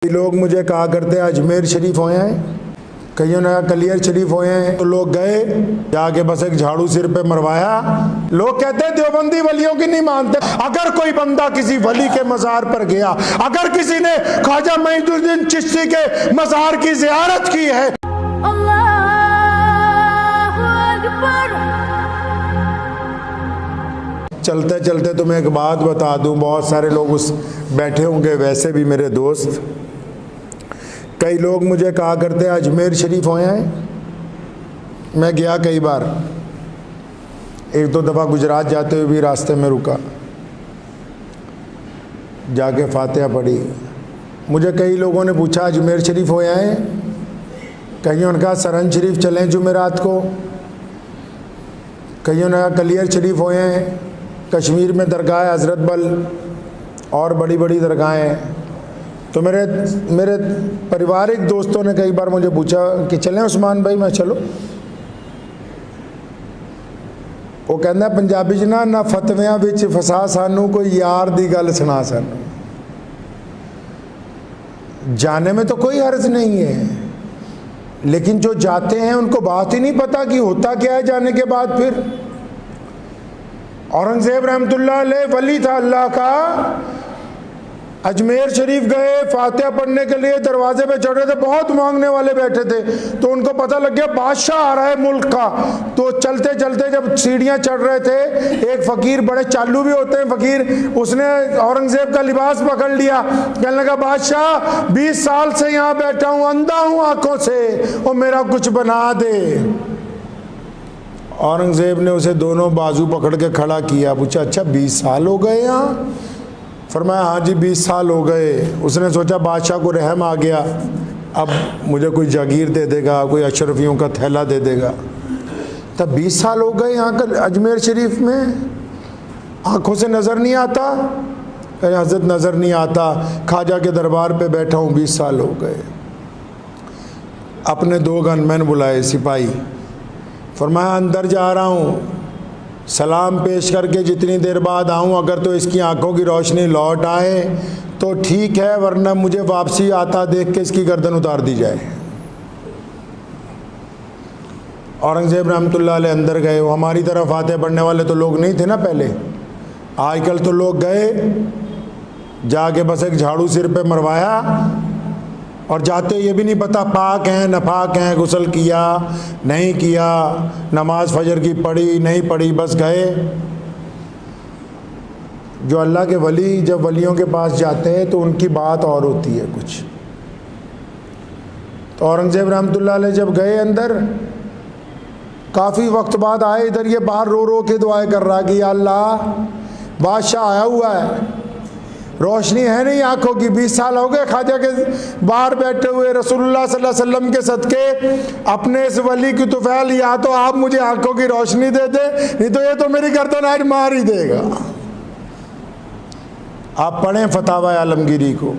लोग मुझे कहा करते हैं अजमेर शरीफ होए हैं, कईयों ने कलियर शरीफ होए हैं। तो लोग गए जाके बस एक झाड़ू सिर पे मरवाया। लोग कहते हैं देवबंदी वलियों की नहीं मानते। अगर कोई बंदा किसी वली के मज़ार पर गया, अगर किसी ने ख्वाजा मोइनुद्दीन चिश्ती के मज़ार की ज़ियारत की है, चलते चलते तुम्हें एक बात बता दूं, बहुत सारे लोग उस बैठे होंगे, वैसे भी मेरे दोस्त, कई लोग मुझे कहा करते हैं अजमेर शरीफ होए हैं। मैं गया कई बार, एक दो दफ़ा गुजरात जाते हुए भी रास्ते में रुका, जाके फातिहा पढ़ी। मुझे कई लोगों ने पूछा अजमेर शरीफ होए हैं, कईयों ने कहा सरन शरीफ चलें जुमेरात को, कईयों ने कहा कलियर शरीफ होए हैं। कश्मीर में दरगाह हज़रत बल और बड़ी बड़ी दरगाहें हैं। तो मेरे पारिवारिक दोस्तों ने कई बार मुझे पूछा कि चलें उस्मान भाई, मैं चलो। वो कहना पंजाबी च ना फतवियां विच फसा सानू कोई यार दी गल सुना सानू। जाने में तो कोई हर्ज नहीं है, लेकिन जो जाते हैं उनको बात ही नहीं पता कि होता क्या है जाने के बाद। फिर औरंगज़ेब रहमतुल्लाह अलैह वली था अल्लाह का, अजमेर शरीफ गए फातिहा पढ़ने के लिए, दरवाजे पे चढ़ रहे थे, बहुत मांगने वाले बैठे थे। तो उनको पता लग गया बादशाह आ रहा है मुल्क का। तो चलते चलते जब सीढ़ियाँ चढ़ रहे थे, एक फ़कीर, बड़े चालू भी होते हैं फ़कीर, उसने औरंगज़ेब का लिबास पकड़ लिया। कहने लगा बादशाह 20 साल से यहाँ बैठा हूँ, अंधा हूँ आँखों से, वो मेरा कुछ बना दे। औरंगज़ेब ने उसे दोनों बाजू पकड़ के खड़ा किया, पूछा अच्छा 20 साल हो गए यहाँ? फरमाया हाँ जी 20 साल हो गए। उसने सोचा बादशाह को रहम आ गया, अब मुझे कोई जागीर दे देगा, कोई अशरफियों का थैला दे देगा। तब 20 साल हो गए यहाँ का अजमेर शरीफ में, आँखों से नज़र नहीं आता? कहीं हज़रत नज़र नहीं आता, ख्वाजा के दरबार पे बैठा हूँ 20 साल हो गए। अपने 2 गनमैन बुलाए सिपाही, फरमाया अंदर जा रहा हूँ, सलाम पेश करके जितनी देर बाद आऊँ, अगर तो इसकी आंखों की रोशनी लौट आए तो ठीक है, वरना मुझे वापसी आता देख के इसकी गर्दन उतार दी जाए। औरंगज़ेब रहमतुल्लाह अलैह अंदर गए। वो हमारी तरफ फातिहा पढ़ने वाले तो लोग नहीं थे ना पहले, आजकल तो लोग गए जाके बस एक झाड़ू सिर पे मरवाया और जाते ये भी नहीं पता पाक हैं नापाक हैं, गुस्ल किया नहीं किया, नमाज फजर की पढ़ी नहीं पढ़ी, बस गए। जो अल्लाह के वली जब वलियों के पास जाते हैं तो उनकी बात और होती है कुछ। तो औरंगज़ेब रहमतुल्लाह अलैह जब गए अंदर, काफ़ी वक्त बाद आए इधर, ये बाहर रो रो के दुआएं कर रहा कि या अल्लाह बादशाह आया हुआ है, रोशनी है नहीं आंखों की, 20 साल हो गए ख्वाजा के बाहर बैठे हुए, रसूलुल्लाह सल्लल्लाहु अलैहि वसल्लम के सदके अपने इस वली की तुफैल, या तो आप मुझे आंखों की रोशनी दे दे, नहीं तो ये तो मेरी गर्दन आज मार ही देगा। आप पढ़ें फतावा आलमगीरी को,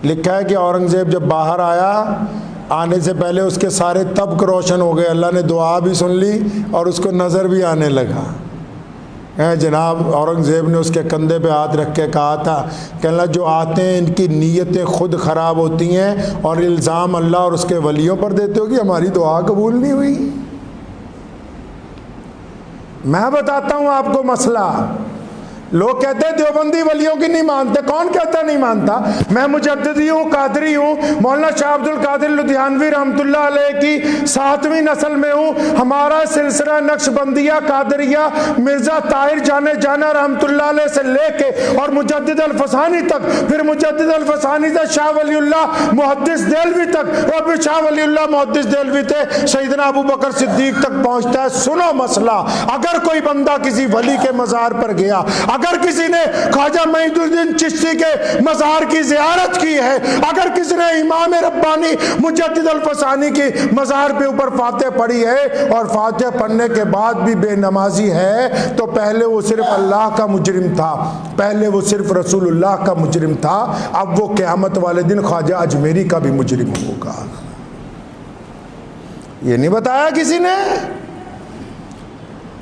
लिखा है कि औरंगज़ेब जब बाहर आया, आने से पहले उसके सारे तबक रोशन हो गए, अल्लाह ने दुआ भी सुन ली और उसको नज़र भी आने लगा। जनाब औरंगज़ेब ने उसके कंधे पे हाथ रख के कहा था, कहना जो आते हैं इनकी नीयतें खुद ख़राब होती हैं और इल्ज़ाम अल्लाह और उसके वलियों पर देते हो कि हमारी दुआ कबूल नहीं हुई। मैं बताता हूँ आपको मसला। लोग कहते हैं देवबंदी वलियों की नहीं मानते। कौन कहता नहीं मानता? मैं मुजद्दिदी हूँ, कादरी हूँ, मौलाना शाह अब्दुल कादिर लुधियानवी रहमतुल्लाह अलैह की 7वीं नस्ल में हूँ। हमारा सिलसिला नक्शबंदिया कादरिया मिर्ज़ा ताहिर जाना रहमतुल्लाह अलैह से लेके और मुजद्दिद अल-फसानी तक, फिर मुजद्दिद अल-फसानी से शाह वलीउल्लाह मुहद्दिस देलवी तक, और फिर शाह वलीउल्लाह मुहद्दिस देलवी थे सैयदना अबू बकर सिद्दीक तक पहुँचता है। सुनो मसला, अगर कोई बंदा किसी वली के मज़ार पर गया, अगर किसी ने ख्वाजा मोइनुद्दीन चिश्ती के मज़ार की ज़ियारत की है, अगर किसी ने इमाम रब्बानी मुजद्दिद अल-फसानी की मज़ार पे ऊपर फातिहा पढ़ी है और फातिहा पढ़ने के बाद भी बेनमाजी है, तो पहले वो सिर्फ अल्लाह का मुजरिम था, पहले वो सिर्फ रसूलुल्लाह का मुजरिम था, अब वो क़यामत वाले दिन ख्वाजा अजमेरी का भी मुजरिम होगा। ये नहीं बताया किसी ने।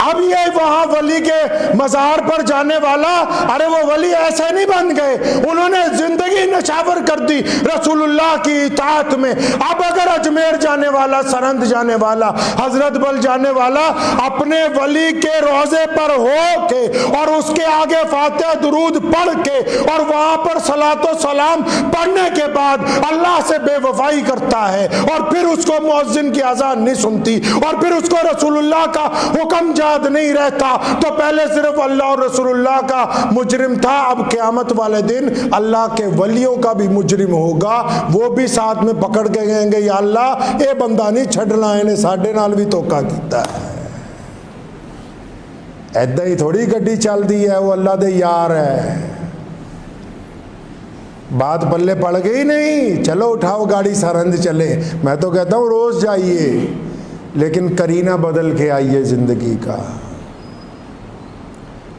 अब ये वहां वली के मज़ार पर जाने वाला, अरे वो वली ऐसे नहीं बन गए, उन्होंने जिंदगी नशावर कर दी रसूलुल्लाह की इताअत में। अब अगर अजमेर जाने वाला, सरंद जाने वाला, हजरत बल जाने वाला अपने वली के रोजे पर हो के और उसके आगे फातिहा दुरूद पढ़ के और वहां पर सलातो सलाम पढ़ने के बाद अल्लाह से बेवफाई करता है और फिर उसको मुअज्जिन की अज़ान नहीं सुनती और फिर उसको रसूलुल्लाह का हुक्म याद नहीं रहता, तो पहले सिर्फ अल्लाह और रसूलुल्लाह का मुजरिम था, अब क़यामत वाले दिन अल्लाह के वलियों का भी मुजरिम होगा। वो भी साथ में पकड़ के गएंगे, या अल्लाह ये बंदा नहीं छड़ना, इन्हें साढ़े नाल भी धोखा किया है। ऐदा ही थोड़ी गड्डी चलती है, वो अल्लाह दे यार है। बात पल्ले पड़ गई नहीं, चलो उठाओ गाड़ी सरहंद चले। मैं तो कहता हूँ रोज जाइए, लेकिन करीना बदल के आइए जिंदगी का।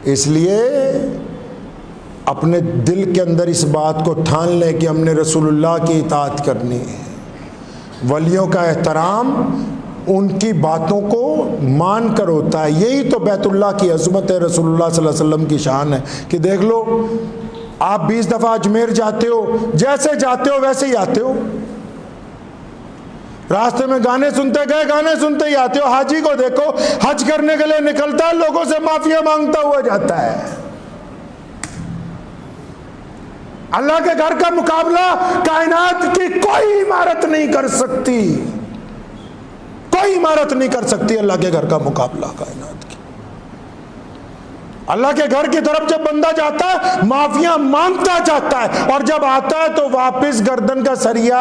इसलिए अपने दिल के अंदर इस बात को ठान लें कि हमने रसूलुल्लाह की इताअत करनी है, वलियों का एहतराम उनकी बातों को मान कर होता है। यही तो बैतुल्लाह की अज़मत है, रसूलुल्लाह सल्लल्लाहु अलैहि वसल्लम की शान है कि देख लो आप 20 दफ़ा अजमेर जाते हो, जैसे जाते हो वैसे ही आते हो। रास्ते में गाने सुनते गए, गाने सुनते ही आते हो। हाजी को देखो, हज करने के लिए निकलता है, लोगों से माफिया मांगता हुआ जाता है। अल्लाह के घर का मुकाबला कायनात की कोई इमारत नहीं कर सकती, कोई इमारत नहीं कर सकती अल्लाह के घर का मुकाबला कायनात की। अल्लाह के घर की तरफ जब बंदा जाता है माफिया मांगता जाता है, और जब आता है तो वापस गर्दन का सरिया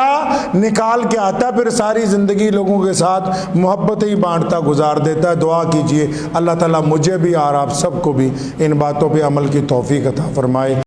निकाल के आता है, फिर सारी जिंदगी लोगों के साथ मोहब्बत ही बांटता गुजार देता है। दुआ कीजिए अल्लाह ताला मुझे भी और आप सबको भी इन बातों पे अमल की तौफीक अता फरमाए।